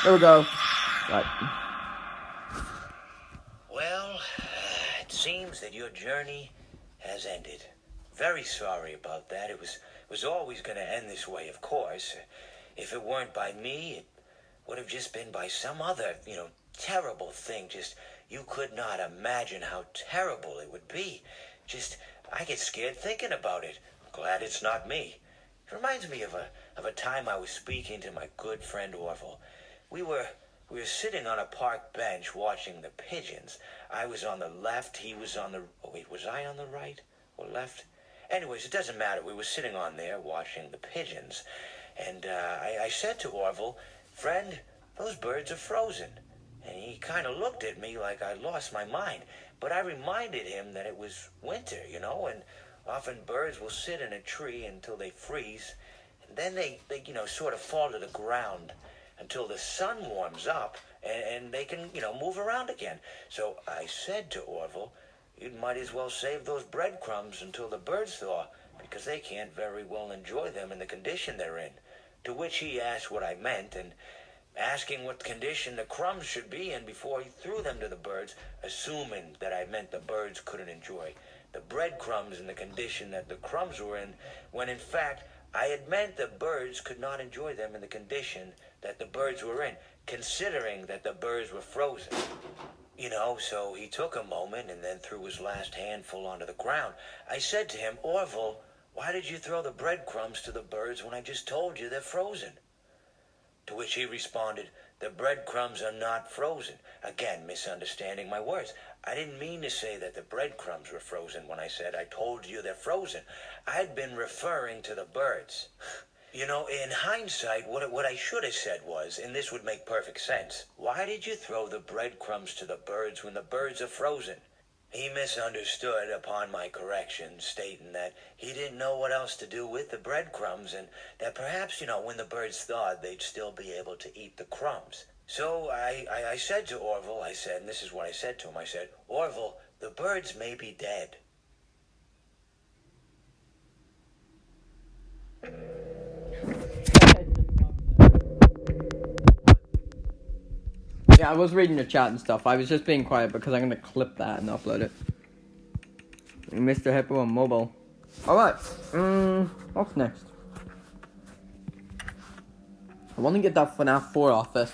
There we go. Right. Well, it seems that your journey has ended. Very sorry about that. It was always going to end this way, of course. If it weren't by me, it would have just been by some other, terrible thing. Just, you could not imagine how terrible it would be. Just, I get scared thinking about it. I'm glad it's not me. It reminds me of a time I was speaking to my good friend Orville. We were sitting on a park bench watching the pigeons. I was on the left, he was on the... Oh, wait, was I on the right or left? Anyways, it doesn't matter. We were sitting on there watching the pigeons. And I said to Orville, "Friend, those birds are frozen." And he kind of looked at me like I lost my mind. But I reminded him that it was winter, and often birds will sit in a tree until they freeze. And then they sort of fall to the ground until the sun warms up and they can, move around again. So I said to Orville, "You might as well save those breadcrumbs until the birds thaw, because they can't very well enjoy them in the condition they're in." To which he asked what I meant, and asking what condition the crumbs should be in before he threw them to the birds, assuming that I meant the birds couldn't enjoy the breadcrumbs in the condition that the crumbs were in, when in fact I had meant the birds could not enjoy them in the condition that the birds were in, considering that the birds were frozen. So he took a moment and then threw his last handful onto the ground. I said to him, "Orville, why did you throw the breadcrumbs to the birds when I just told you they're frozen?" To which he responded, "The breadcrumbs are not frozen." Again, misunderstanding my words. I didn't mean to say that the breadcrumbs were frozen when I said I told you they're frozen. I'd been referring to the birds. In hindsight, what I should have said was, and this would make perfect sense, "Why did you throw the breadcrumbs to the birds when the birds are frozen?" He misunderstood upon my correction, stating that he didn't know what else to do with the breadcrumbs, and that perhaps, when the birds thawed, they'd still be able to eat the crumbs. So I said to Orville, and this is what I said to him, I said, "Orville, the birds may be dead." Yeah, I was reading the chat and stuff. I was just being quiet because I'm going to clip that and upload it. Mr. Hippo on mobile. Alright, what's next? I want to get that FNAF 4 off this.